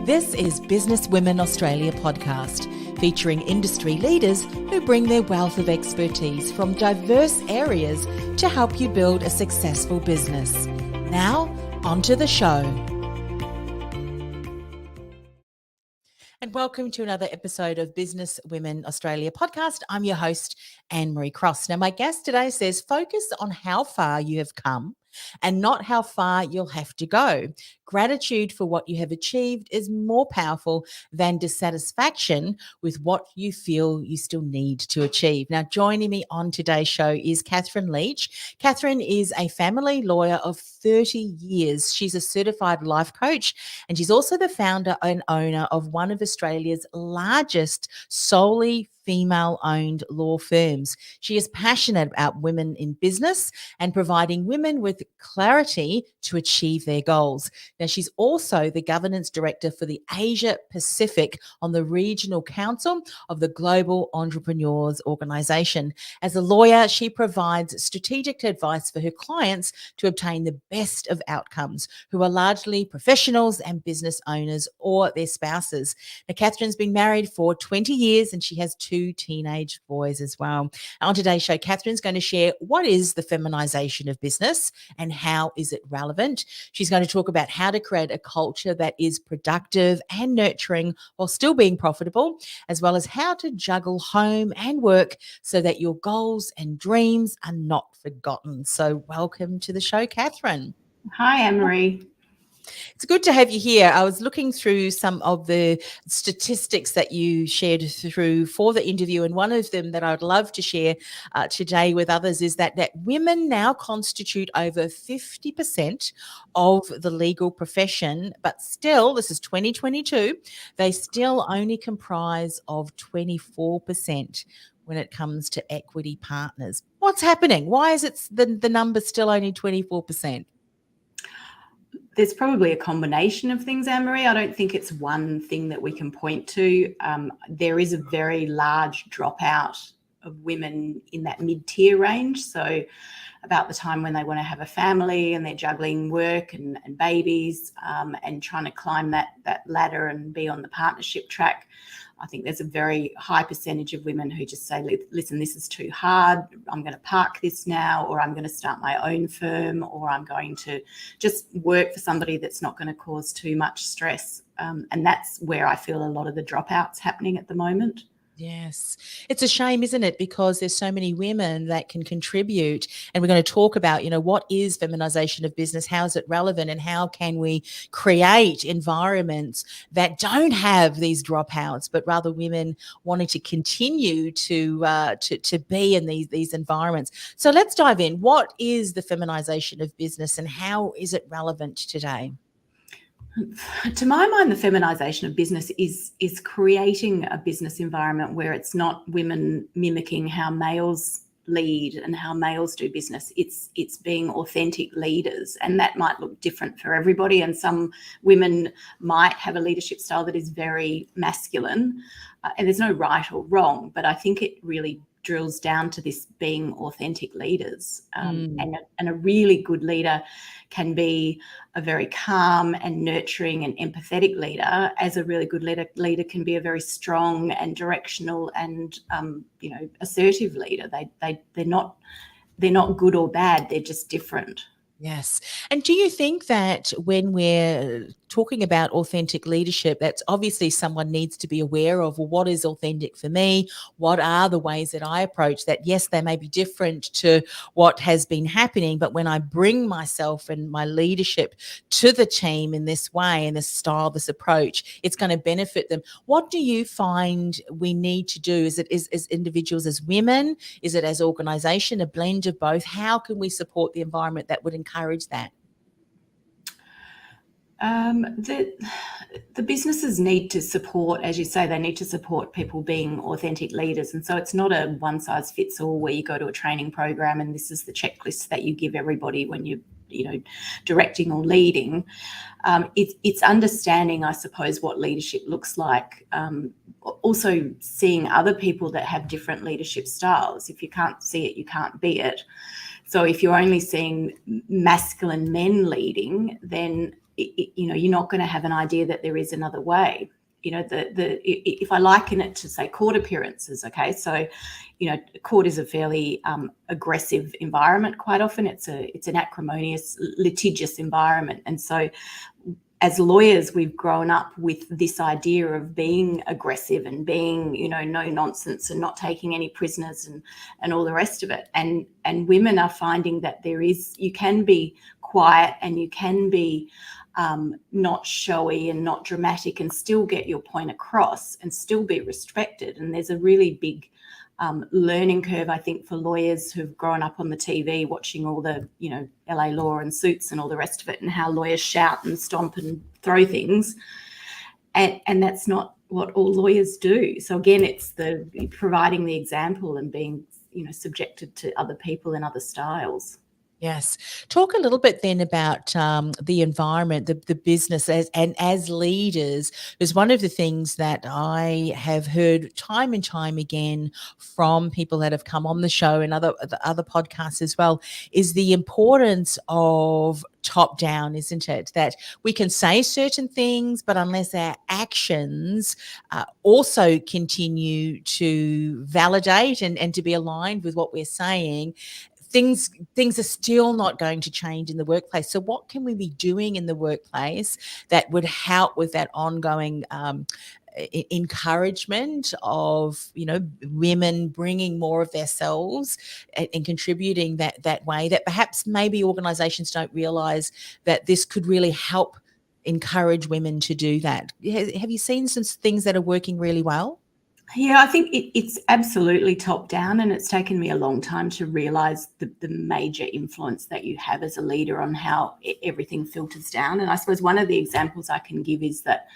This is Business Women Australia podcast, featuring industry leaders who bring their wealth of expertise from diverse areas to help you build a successful business. Now, onto the show. And welcome to another episode of Business Women Australia podcast. I'm your host, Anne-Marie Cross. Now, my guest today says, focus on how far you have come and not how far you'll have to go. Gratitude for what you have achieved is more powerful than dissatisfaction with what you feel you still need to achieve. Now, joining me on today's show is Catherine Leach. Catherine is a family lawyer of 30 years. She's a certified life coach, and she's also the founder and owner of one of Australia's largest solely female-owned law firms. She is passionate about women in business and providing women with clarity to achieve their goals. Now, she's also the governance director for the Asia Pacific on the Regional Council of the Global Entrepreneurs Organization. As a lawyer, she provides strategic advice for her clients to obtain the best of outcomes, who are largely professionals and business owners or their spouses. Now, Catherine's been married for 20 years and she has two teenage boys as well. On today's show, Catherine's going to share what is the feminization of business and how is it relevant. She's going to talk about how to create a culture that is productive and nurturing while still being profitable, as well as how to juggle home and work so that your goals and dreams are not forgotten. So welcome to the show, Catherine. Hi, Anne-Marie. It's good to have you here. I was looking through some of the statistics that you shared through for the interview, and one of them that I'd love to share today with others is that women now constitute over 50% of the legal profession, but still, this is 2022, they still only comprise of 24% when it comes to equity partners. What's happening? Why is it the number still only 24%? There's probably a combination of things, Anne-Marie. I don't think it's one thing that we can point to. There is a very large dropout of women in that mid-tier range. So about the time when they want to have a family and they're juggling work and babies and trying to climb that ladder and be on the partnership track, I think there's a very high percentage of women who just say, listen, this is too hard. I'm going to park this now, or I'm going to start my own firm, or I'm going to just work for somebody that's not going to cause too much stress. And that's where I feel a lot of the dropouts happening at the moment. Yes. It's a shame, isn't it? Because there's so many women that can contribute. And we're going to talk about, what is feminization of business? How is it relevant? And how can we create environments that don't have these dropouts, but rather women wanting to continue to be in these environments. So let's dive in. What is the feminization of business and how is it relevant today? To my mind, the feminization of business is creating a business environment where it's not women mimicking how males lead and how males do business. It's being authentic leaders, and that might look different for everybody. And some women might have a leadership style that is very masculine, and there's no right or wrong, but I think it really drills down to this being authentic leaders. And a really good leader can be a very calm and nurturing and empathetic leader, as a really good leader can be a very strong and directional and assertive leader. They're not good or bad, they're just different. Yes. And do you think that when we're talking about authentic leadership, that's obviously someone needs to be aware of, well, what is authentic for me? What are the ways that I approach that? Yes, they may be different to what has been happening, but when I bring myself and my leadership to the team in this way, in this style, this approach, it's going to benefit them. What do you find we need to do? Is it as individuals, as women? Is it as organisation, a blend of both? How can we support the environment that would encourage that? The businesses need to support, as you say, they need to support people being authentic leaders. And so it's not a one size fits all where you go to a training program and this is the checklist that you give everybody when you're directing or leading. It's understanding, I suppose, what leadership looks like. Also seeing other people that have different leadership styles. If you can't see it, you can't be it. So if you're only seeing masculine men leading, then you're not going to have an idea that there is another way. If I liken it to, say, court appearances, okay, so court is a fairly aggressive environment. Quite often it's an acrimonious, litigious environment, and so as lawyers, we've grown up with this idea of being aggressive and being, no nonsense and not taking any prisoners and all the rest of it. And women are finding that you can be quiet and you can be not showy and not dramatic and still get your point across and still be respected. And there's a really big learning curve, I think, for lawyers who've grown up on the TV watching all the, LA Law and Suits and all the rest of it, and how lawyers shout and stomp and throw things. And that's not what all lawyers do. So again, it's the providing the example and being, subjected to other people and other styles. Yes. Talk a little bit then about the environment, the business as leaders. Because one of the things that I have heard time and time again from people that have come on the show and other podcasts as well is the importance of top down, isn't it? That we can say certain things, but unless our actions also continue to validate and to be aligned with what we're saying, things are still not going to change in the workplace. So what can we be doing in the workplace that would help with that ongoing encouragement of women bringing more of themselves and contributing that way, that perhaps maybe organizations don't realize that this could really help encourage women to do that? Have you seen some things that are working really well? Yeah, I think it's absolutely top down, and it's taken me a long time to realise the major influence that you have as a leader on how everything filters down. And I suppose one of the examples I can give is that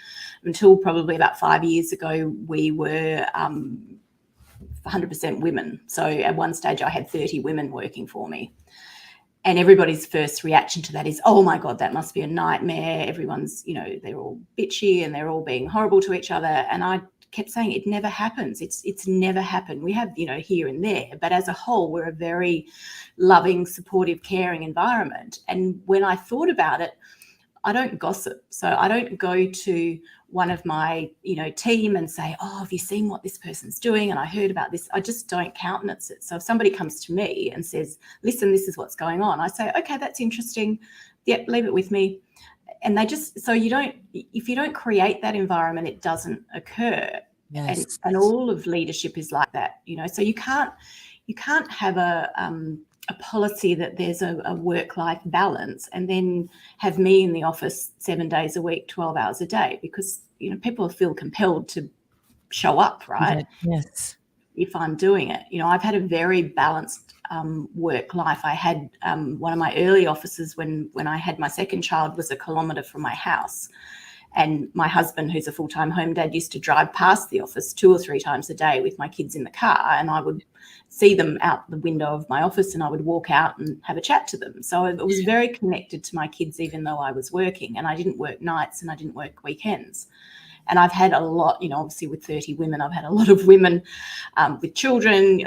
until probably about 5 years ago, we were 100% women. So at one stage I had 30 women working for me. And everybody's first reaction to that is, oh my God, that must be a nightmare. Everyone's, they're all bitchy and they're all being horrible to each other. And I kept saying it never happens. It's never happened. We have, here and there, but as a whole, we're a very loving, supportive, caring environment. And when I thought about it, I don't gossip. So I don't go to one of my, team and say, oh, have you seen what this person's doing? And I heard about this. I just don't countenance it. So if somebody comes to me and says, listen, this is what's going on, I say, okay, that's interesting. Yep, leave it with me. And if you don't create that environment, it doesn't occur. Yes. And all of leadership is like that, so you can't have a policy that there's a work-life balance and then have me in the office 7 days a week, 12 hours a day, because, people feel compelled to show up, right? Yes. If I'm doing it, I've had a very balanced work life. I had one of my early offices when I had my second child was 1 kilometre from my house. And my husband, who's a full-time home dad, used to drive past the office 2 or 3 times a day with my kids in the car, and I would see them out the window of my office and I would walk out and have a chat to them. So it was very connected to my kids, even though I was working, and I didn't work nights and I didn't work weekends. And I've had a lot, obviously with 30 women, I've had a lot of women with children,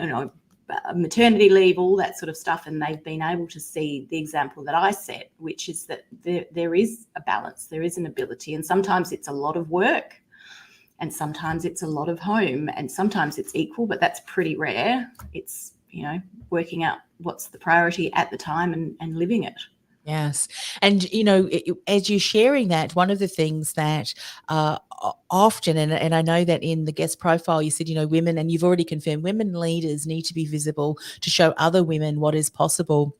maternity leave, all that sort of stuff, and they've been able to see the example that I set, which is that there is a balance, there is an ability, and sometimes it's a lot of work and sometimes it's a lot of home and sometimes it's equal, but that's pretty rare. It's, working out what's the priority at the time and living it. Yes. And, as you're sharing that, one of the things that often, and I know that in the guest profile, you said, women, and you've already confirmed, women leaders need to be visible to show other women what is possible.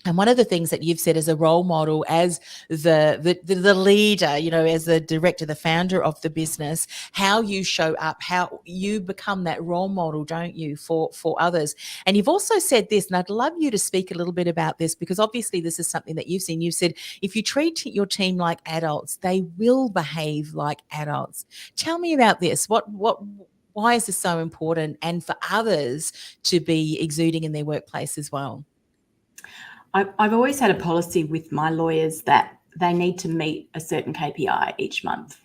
And one of the things that you've said as a role model, as the leader, as the director, the founder of the business, how you show up, how you become that role model, don't you, for others. And you've also said this, and I'd love you to speak a little bit about this, because obviously this is something that you've seen. You've said, if you treat your team like adults, they will behave like adults. Tell me about this. Why is this so important, and for others to be exuding in their workplace as well? I've always had a policy with my lawyers that they need to meet a certain KPI each month.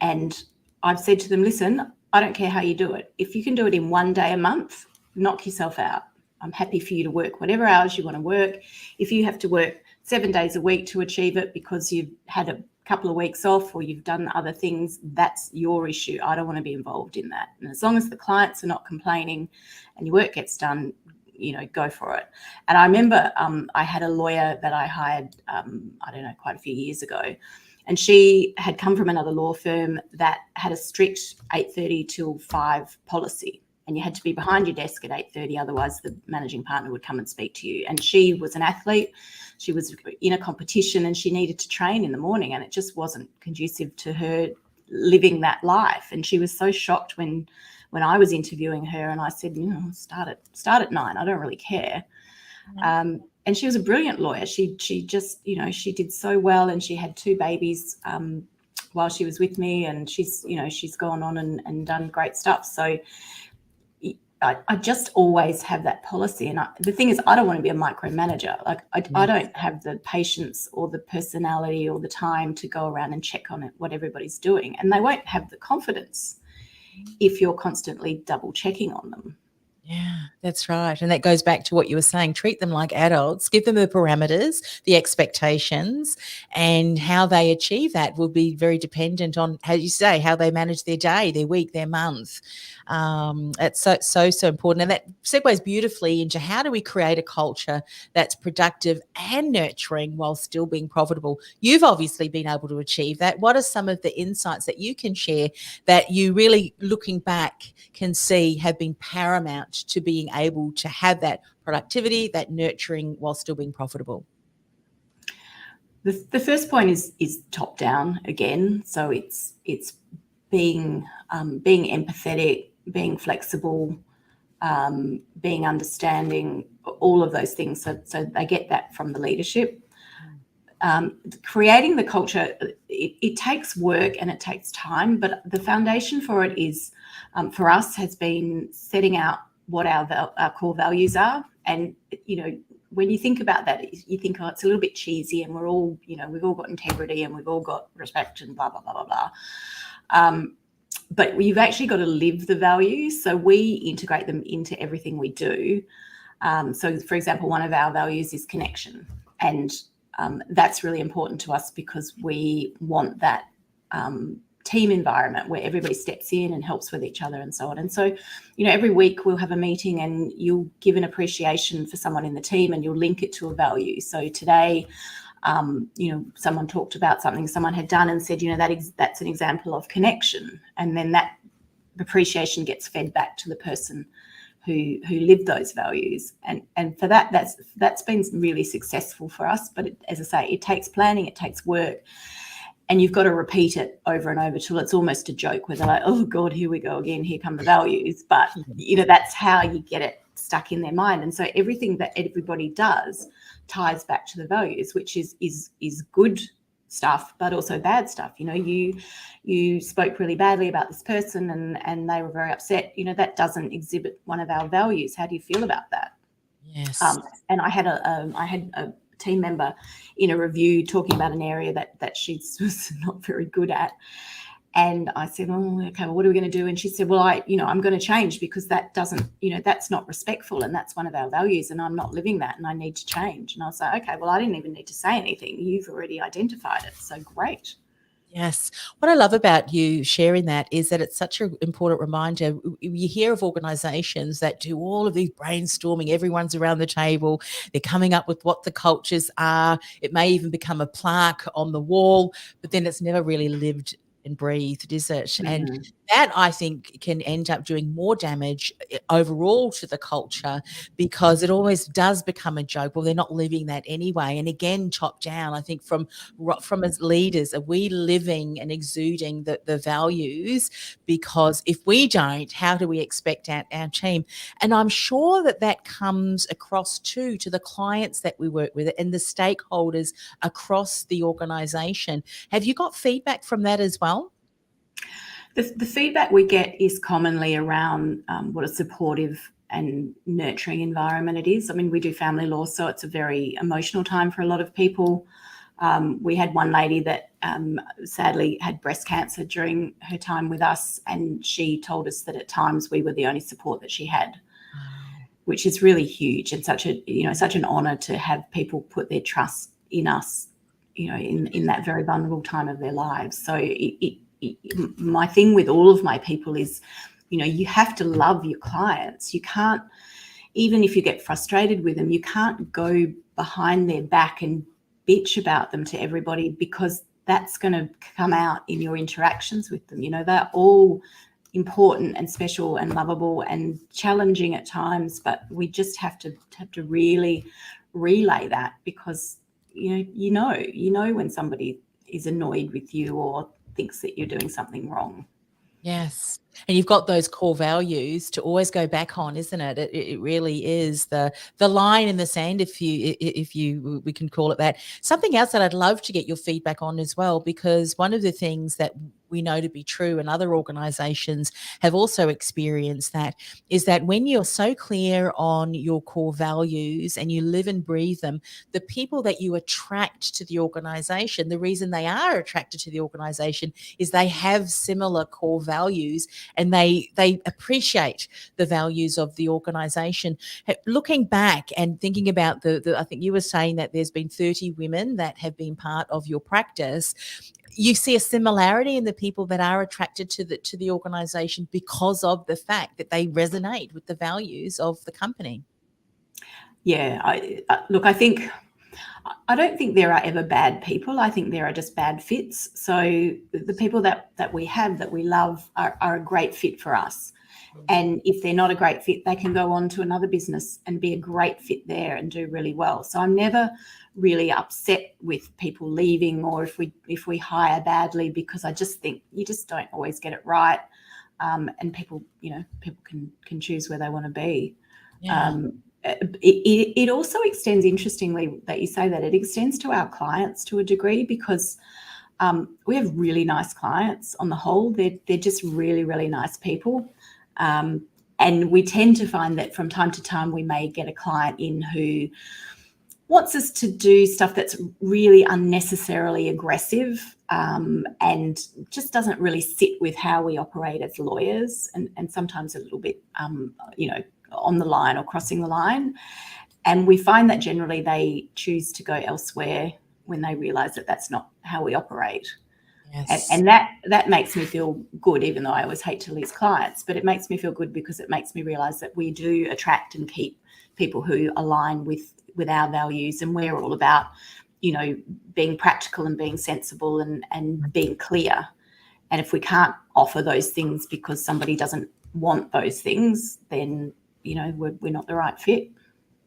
And I've said to them, listen, I don't care how you do it. If you can do it in 1 day a month, knock yourself out. I'm happy for you to work whatever hours you want to work. If you have to work 7 days a week to achieve it because you've had a couple of weeks off or you've done other things, that's your issue. I don't want to be involved in that. And as long as the clients are not complaining and your work gets done, go for it. And I remember I had a lawyer that I hired, quite a few years ago, and she had come from another law firm that had a strict 8:30 till 5 policy. And you had to be behind your desk at 8:30, otherwise the managing partner would come and speak to you. And she was an athlete. She was in a competition and she needed to train in the morning, and it just wasn't conducive to her living that life. And she was so shocked when I was interviewing her, and I said, start at 9. I don't really care. And she was a brilliant lawyer. She just, she did so well, and she had 2 babies while she was with me, and she's gone on and done great stuff. So I just always have that policy. And the thing is, I don't want to be a micromanager. Like I don't have the patience or the personality or the time to go around and check on it, what everybody's doing. And they won't have the confidence if you're constantly double checking on them. Yeah, that's right. And that goes back to what you were saying. Treat them like adults, give them the parameters, the expectations, and how they achieve that will be very dependent on, how you say, how they manage their day, their week, their month. It's so important. And that segues beautifully into how do we create a culture that's productive and nurturing while still being profitable? You've obviously been able to achieve that. What are some of the insights that you can share that you really, looking back, can see have been paramount to being able to have that productivity, that nurturing while still being profitable? The first point is top down again. So it's being empathetic, being flexible, being understanding, all of those things. So they get that from the leadership. Creating the culture, it takes work and it takes time, but the foundation for it is, for us, has been setting out what our core values are. And when you think about that, you think, oh, it's a little bit cheesy, and we're all, we've all got integrity and we've all got respect and blah blah blah blah blah. But you've actually got to live the values. So we integrate them into everything we do. So, for example, one of our values is connection, and that's really important to us because we want that team environment where everybody steps in and helps with each other and so on. And so, every week we'll have a meeting and you'll give an appreciation for someone in the team and you'll link it to a value. So today, someone talked about something someone had done and said, that's an example of connection. And then that appreciation gets fed back to the person who lived those values. And for that's been really successful for us. But as I say, it takes planning, it takes work. And you've got to repeat it over and over till it's almost a joke where they're like, oh, God, here we go again. Here come the values. But, that's how you get it stuck in their mind. And so everything that everybody does ties back to the values, which is good stuff, but also bad stuff. You spoke really badly about this person and they were very upset. That doesn't exhibit one of our values. How do you feel about that? Yes. And I had a team member in a review talking about an area that she was not very good at, and I said, oh, okay, well, what are we going to do? And she said, well, I'm going to change because that doesn't, that's not respectful, and that's one of our values, and I'm not living that, and I need to change. And I was like, okay, well, I didn't even need to say anything, you've already identified it, so great. Yes. What I love about you sharing that is that it's such an important reminder. You hear of organisations that do all of these brainstorming, everyone's around the table, they're coming up with what the cultures are. It may even become a plaque on the wall, but then it's never really lived and breathed, is it? Mm-hmm. And that, I think, can end up doing more damage overall to the culture because it always does become a joke. Well, they're not living that anyway. And again, top down, I think from as leaders, are we living and exuding the values? Because if we don't, how do we expect our team? And I'm sure that comes across too to the clients that we work with and the stakeholders across the organisation. Have you got feedback from that as well? The feedback we get is commonly around what a supportive and nurturing environment it is. I mean, we do family law, so it's a very emotional time for a lot of people. We had one lady that sadly had breast cancer during her time with us, and she told us that at times we were the only support that she had, which is really huge and such an honour to have people put their trust in us, in that very vulnerable time of their lives. So my thing with all of my people is, you have to love your clients. You can't, even if you get frustrated with them, you can't go behind their back and bitch about them to everybody, because that's going to come out in your interactions with them. They're all important and special and lovable and challenging at times, but we just have to really relay that, because you know when somebody is annoyed with you or thinks that you're doing something wrong. Yes. And you've got those core values to always go back on, isn't it? It really is the line in the sand, if we can call it that. Something else that I'd love to get your feedback on as well, because one of the things that we know to be true, and other organizations have also experienced that, is that when you're so clear on your core values and you live and breathe them, the people that you attract to the organization, the reason they are attracted to the organization is they have similar core values, and they appreciate the values of the organization. Looking back and thinking about the I think you were saying that there's been 30 women that have been part of your practice. You see a similarity in the people that are attracted to the organization because of the fact that they resonate with the values of the company. Yeah, look, I don't think there are ever bad people. I think there are just bad fits. So the people that we have, that we love, are a great fit for us. And if they're not a great fit, they can go on to another business and be a great fit there and do really well. So I'm never really upset with people leaving, or if we hire badly, because I just think you just don't always get it right. And people can choose where they want to be. Yeah. It also extends, interestingly, that you say that, it extends to our clients to a degree, because we have really nice clients on the whole. They're just really, really nice people. And we tend to find that from time to time we may get a client in who wants us to do stuff that's really unnecessarily aggressive, and just doesn't really sit with how we operate as lawyers, and sometimes a little bit, on the line or crossing the line. And we find that generally they choose to go elsewhere when they realise that that's not how we operate. Yes. And that makes me feel good, even though I always hate to lose clients. But it makes me feel good because it makes me realise that we do attract and keep people who align with our values, and we're all about, being practical and being sensible and being clear. And if we can't offer those things because somebody doesn't want those things, then we're not the right fit.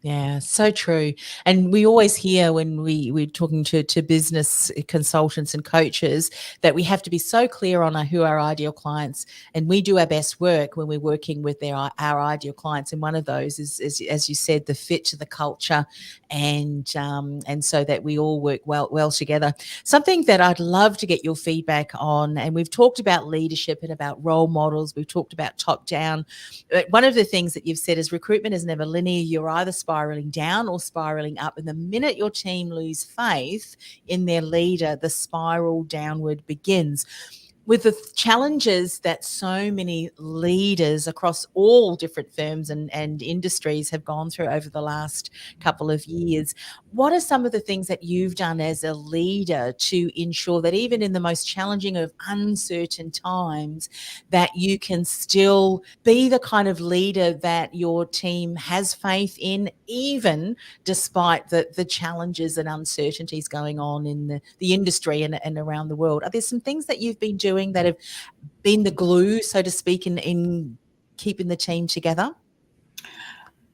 Yeah, so true. And we always hear when we're talking to business consultants and coaches that we have to be so clear on who our ideal clients, and we do our best work when we're working with our ideal clients. And one of those is, as you said, the fit to the culture, and so that we all work well together. Something that I'd love to get your feedback on, and we've talked about leadership and about role models. We've talked about top down. But one of the things that you've said is recruitment is never linear. You're either spiraling down or spiraling up. And the minute your team lose faith in their leader, the spiral downward begins. With the challenges that so many leaders across all different firms and industries have gone through over the last couple of years, what are some of the things that you've done as a leader to ensure that even in the most challenging of uncertain times, that you can still be the kind of leader that your team has faith in, even despite the challenges and uncertainties going on in the industry and around the world? Are there some things that you've been doing that have been the glue, so to speak, in keeping the team together?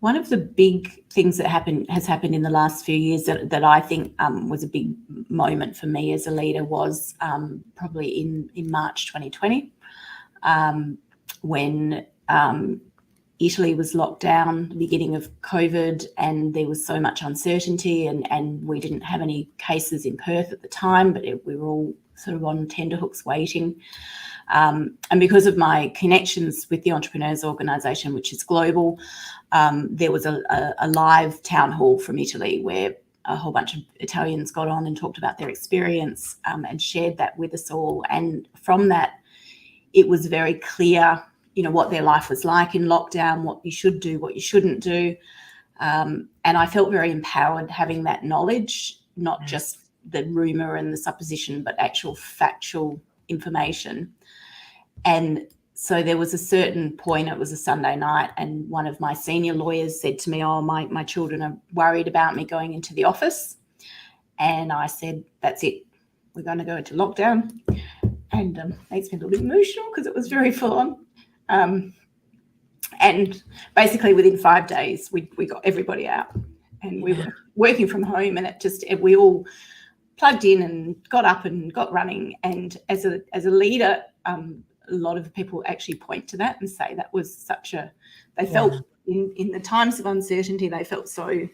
One of the big things that has happened in the last few years that I think was a big moment for me as a leader was probably in March 2020, when Italy was locked down, the beginning of COVID, and there was so much uncertainty, and we didn't have any cases in Perth at the time, but we were all sort of on tenterhooks waiting. And because of my connections with the Entrepreneurs Organisation, which is global, there was a live town hall from Italy where a whole bunch of Italians got on and talked about their experience, and shared that with us all. And from that, it was very clear, what their life was like in lockdown, what you should do, what you shouldn't do. And I felt very empowered having that knowledge, not just the rumor and the supposition, but actual factual information. And so there was a certain point, it was a Sunday night, and one of my senior lawyers said to me, oh, my children are worried about me going into the office. And I said, that's it. We're going to go into lockdown. And makes me a little bit emotional because it was very full on. And basically within 5 days, we got everybody out, and we were working from home, and we all plugged in and got up and got running. And as a leader, a lot of people actually point to that and say that was they felt in the times of uncertainty, they felt so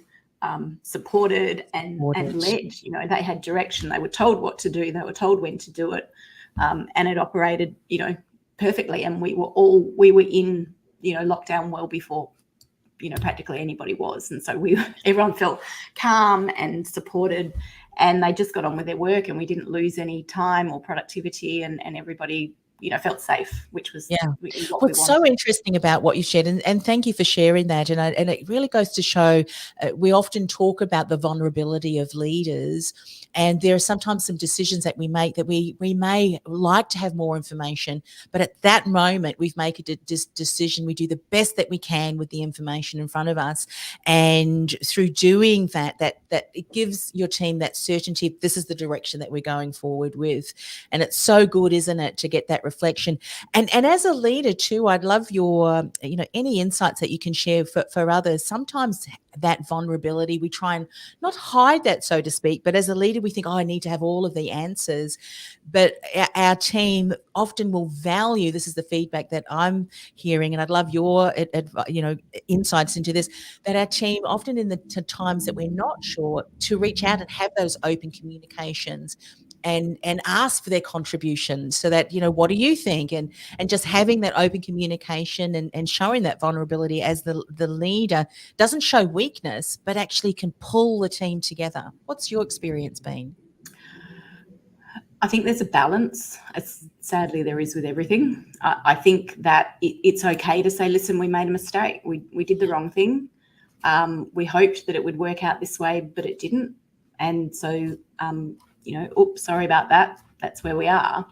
supported and led. You know, they had direction. They were told what to do. They were told when to do it, and it operated, you know, perfectly. And we were in, you know, lockdown well before, you know, practically anybody was. And so everyone felt calm and supported, and they just got on with their work, and we didn't lose any time or productivity, and everybody, you know, felt safe, which was what's so interesting about what you shared, and thank you for sharing that. And it really goes to show, we often talk about the vulnerability of leaders, and there are sometimes some decisions that we make that we may like to have more information, but at that moment we've made a decision. We do the best that we can with the information in front of us, and through doing that it gives your team that certainty, this is the direction that we're going forward with. And it's so good, isn't it, to get that reflection. And as a leader too, I'd love your, you know, any insights that you can share for others. Sometimes that vulnerability, we try and not hide that, so to speak, but as a leader, we think, oh, I need to have all of the answers. But our team often will value, this is the feedback that I'm hearing, and I'd love your, you know, insights into this, that our team often in the times that we're not sure, to reach out and have those open communications and ask for their contributions, so that, you know, what do you think? And just having that open communication and showing that vulnerability as the leader doesn't show weakness, but actually can pull the team together. What's your experience been? I think there's a balance. Sadly, there is with everything. I think that it's okay to say, listen, we made a mistake. We did the wrong thing. We hoped that it would work out this way, but it didn't. And so, you know, oops, sorry about that. That's where we are.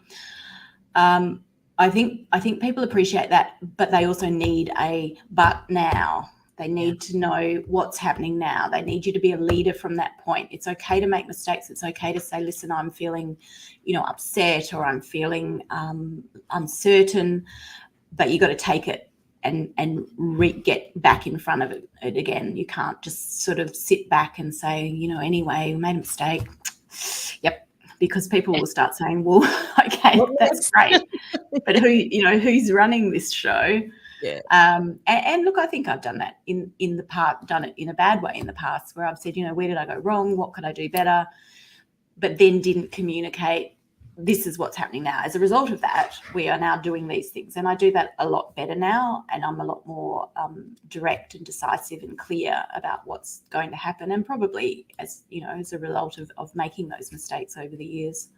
I think people appreciate that, but they also need a but now. They need to know what's happening now. They need you to be a leader from that point. It's okay to make mistakes. It's okay to say, listen, I'm feeling, you know, upset, or I'm feeling uncertain, but you got to take it and get back in front of it again. You can't just sort of sit back and say, you know, anyway, we made a mistake. Yep. Because people will start saying, well, okay, that's great, but who's running this show? Yeah. And look, I think I've done that in the past, done it in a bad way in the past, where I've said, you know, where did I go wrong? What could I do better? But then didn't communicate, this is what's happening now. As a result of that, we are now doing these things. And I do that a lot better now. And I'm a lot more direct and decisive and clear about what's going to happen. And probably, as you know, as a result of making those mistakes over the years.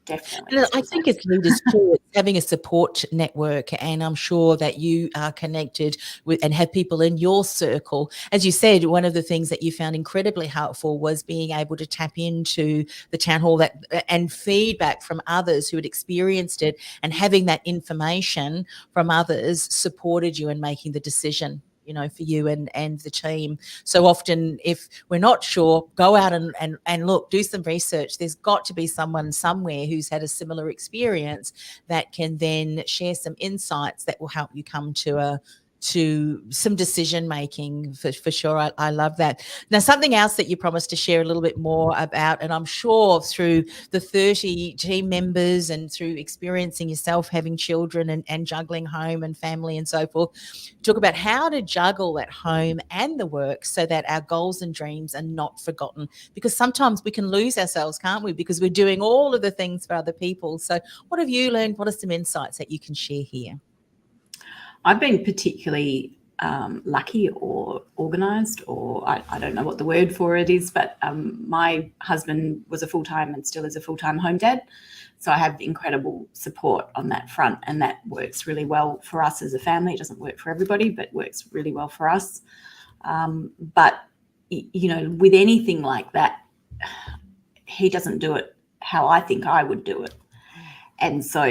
Definitely. And I think as leaders too, it's having a support network, and I'm sure that you are connected with and have people in your circle. As you said, one of the things that you found incredibly helpful was being able to tap into the town hall and feedback from others who had experienced it, and having that information from others supported you in making the decision, you know, for you and the team. So often, if we're not sure, go out and look, do some research. There's got to be someone somewhere who's had a similar experience that can then share some insights that will help you come to some decision making for sure. I love that. Now, something else that you promised to share a little bit more about, and I'm sure through the 30 team members and through experiencing yourself having children and juggling home and family and so forth, talk about how to juggle at home and the work so that our goals and dreams are not forgotten, because sometimes we can lose ourselves, can't we, because we're doing all of the things for other people. So what have you learned? What are some insights that you can share here? I've been particularly lucky or organised, or I don't know what the word for it is, but my husband was a full-time and still is a full-time home dad. So I have incredible support on that front, and that works really well for us as a family. It doesn't work for everybody, but works really well for us. But, you know, with anything like that, he doesn't do it how I think I would do it. And so,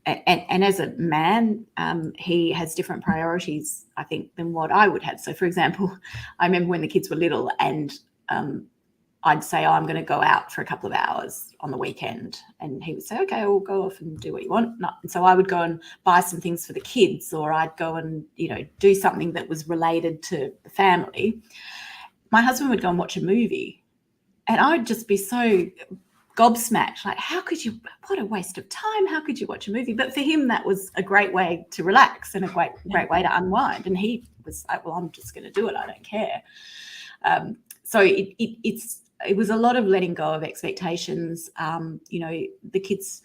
and as a man, he has different priorities, I think, than what I would have. So, for example, I remember when the kids were little, and I'd say, oh, I'm going to go out for a couple of hours on the weekend. And he would say, okay, we'll go off and do what you want. And so I would go and buy some things for the kids, or I'd go and, do something that was related to the family. My husband would go and watch a movie, and I would just be so gobsmacked, like, how could you, what a waste of time, how could you watch a movie? But for him, that was a great way to relax and a great way to unwind. And he was like, well, I'm just going to do it, I don't care. So it was a lot of letting go of expectations. The kids,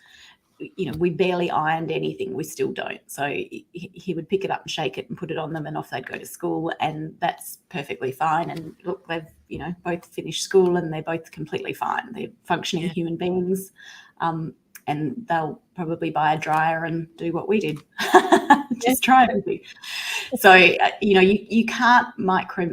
we barely ironed anything. We still don't. So he would pick it up and shake it and put it on them, and off they'd go to school, and that's perfectly fine. And look, they've, both finished school, and they're both completely fine. They're functioning human beings, and they'll probably buy a dryer and do what we did. Just try everything. So, you can't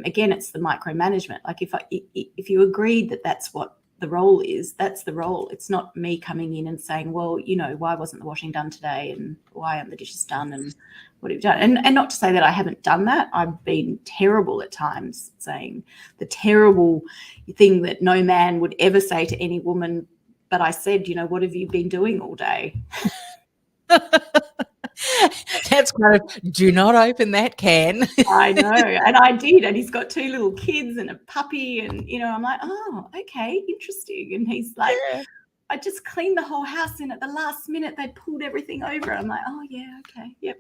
again, it's the micromanagement. Like if you agreed that that's what the role is, that's the role. It's not me coming in and saying, well, why wasn't the washing done today, and why aren't the dishes done, and what have you done? And not to say that I haven't done that. I've been terrible at times, saying the terrible thing that no man would ever say to any woman. But I said, what have you been doing all day? That's kind of, do not open that can. I know. And I did. And he's got 2 little kids and a puppy. And, I'm like, oh, okay, interesting. And he's like, I just cleaned the whole house, and at the last minute they pulled everything over. I'm like, oh, yeah, okay, yep.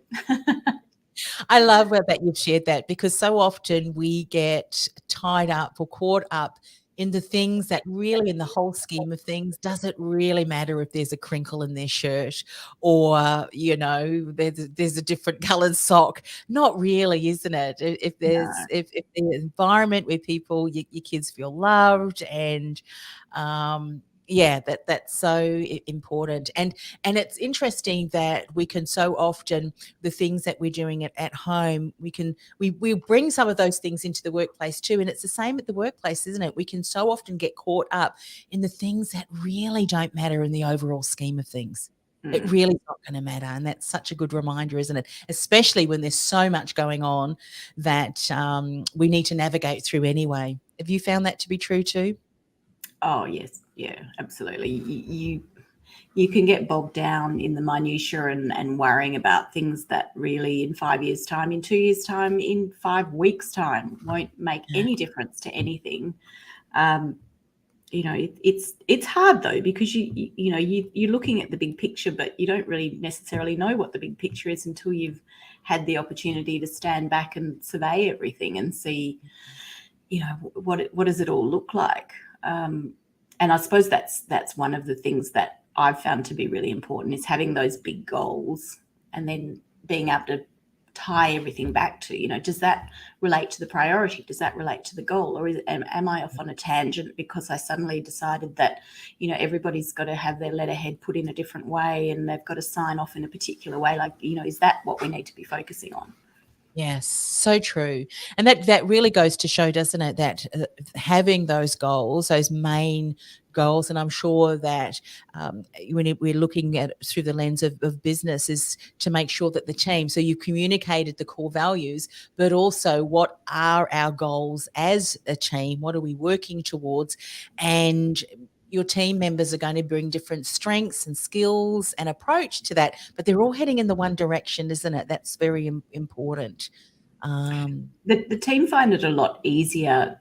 I love that you've shared that, because so often we get tied up or caught up in the things that really, in the whole scheme of things, does it really matter if there's a crinkle in their shirt, or, there's a different coloured sock? Not really, isn't it? If there's if the environment where people, your kids feel loved, and that's so important. And it's interesting that we can so often, the things that we're doing at home, we bring some of those things into the workplace too. And it's the same at the workplace, isn't it? We can so often get caught up in the things that really don't matter in the overall scheme of things. It really is not going to matter. And that's such a good reminder, isn't it? Especially when there's so much going on that we need to navigate through anyway. Have you found that to be true too? Oh, yes. Yeah, absolutely. You can get bogged down in the minutiae and worrying about things that really, in 5 years' time, in 2 years' time, in 5 weeks' time, won't make any difference to anything. It's hard though, because you're looking at the big picture, but you don't really necessarily know what the big picture is until you've had the opportunity to stand back and survey everything and see, what does it all look like. And I suppose that's one of the things that I've found to be really important, is having those big goals and then being able to tie everything back to, does that relate to the priority? Does that relate to the goal? Or am I off on a tangent because I suddenly decided that, everybody's got to have their letterhead put in a different way, and they've got to sign off in a particular way? Like, is that what we need to be focusing on? Yes, so true. And that really goes to show, doesn't it, that having those goals, those main goals, and I'm sure that when we're looking at it through the lens of business, is to make sure that the team, so you've communicated the core values, but also what are our goals as a team? What are we working towards? And your team members are going to bring different strengths and skills and approach to that, but they're all heading in the one direction, isn't it? That's very important. The team find it a lot easier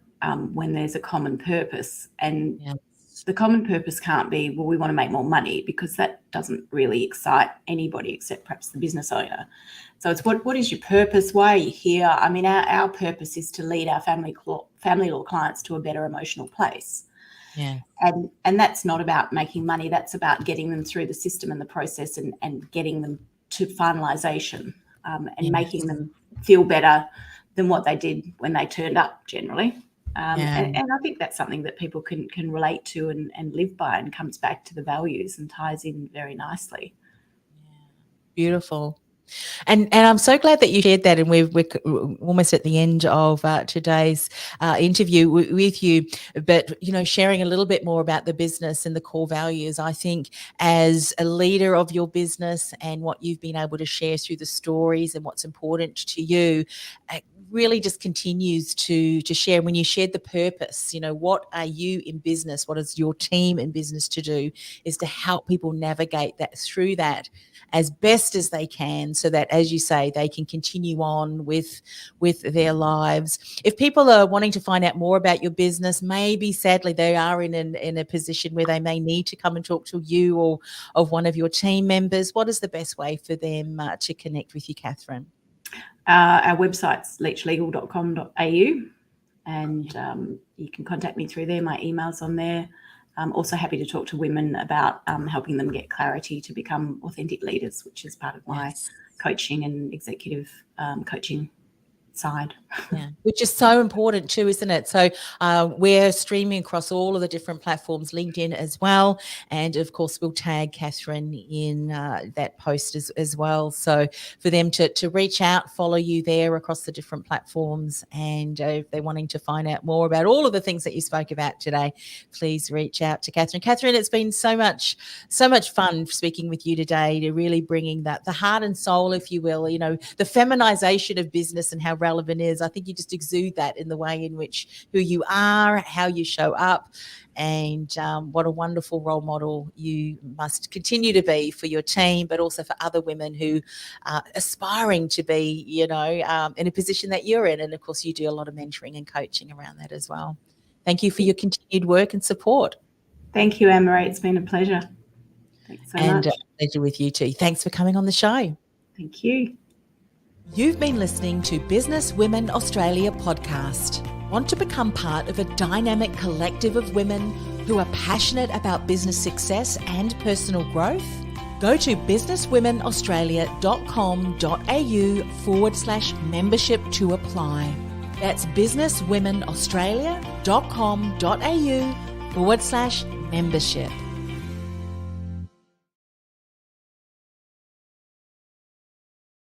when there's a common purpose, and the common purpose can't be, well, we want to make more money, because that doesn't really excite anybody except perhaps the business owner. So it's what is your purpose? Why are you here? I mean, our purpose is to lead our family law clients to a better emotional place. Yeah. And that's not about making money. That's about getting them through the system and the process, and getting them to finalisation, and making them feel better than what they did when they turned up, generally. And I think that's something that people can relate to and live by, and comes back to the values and ties in very nicely. Beautiful. And I'm so glad that you shared that, and we're almost at the end of today's interview with you. But sharing a little bit more about the business and the core values, I think, as a leader of your business and what you've been able to share through the stories and what's important to you, really just continues to share. When you shared the purpose, what are you in business? What is your team in business to do? Is to help people navigate that through that as best as they can, so that, as you say, they can continue on with their lives. If people are wanting to find out more about your business, maybe sadly they are in a position where they may need to come and talk to you or of one of your team members, what is the best way for them to connect with you, Catherine? Our website's leachlegal.com.au, and you can contact me through there. My email's on there. I'm also happy to talk to women about helping them get clarity to become authentic leaders, which is part of my coaching and executive coaching side. Yeah, which is so important too, isn't it? So we're streaming across all of the different platforms, LinkedIn as well. And of course, we'll tag Catherine in that post as well. So for them to reach out, follow you there across the different platforms. And if they're wanting to find out more about all of the things that you spoke about today, please reach out to Catherine. Catherine, it's been so much fun speaking with you today, to really bringing the heart and soul, if you will, the feminization of business and how relevant it is. I think you just exude that in the way in which who you are, how you show up, and what a wonderful role model you must continue to be for your team, but also for other women who are aspiring to be, in a position that you're in. And of course, you do a lot of mentoring and coaching around that as well. Thank you for your continued work and support. Thank you, Anne-Marie. It's been a pleasure. Thanks so much. And a pleasure with you too. Thanks for coming on the show. Thank you. You've been listening to Business Women Australia podcast. Want to become part of a dynamic collective of women who are passionate about business success and personal growth? Go to businesswomenaustralia.com.au/membership to apply. That's businesswomenaustralia.com.au/membership.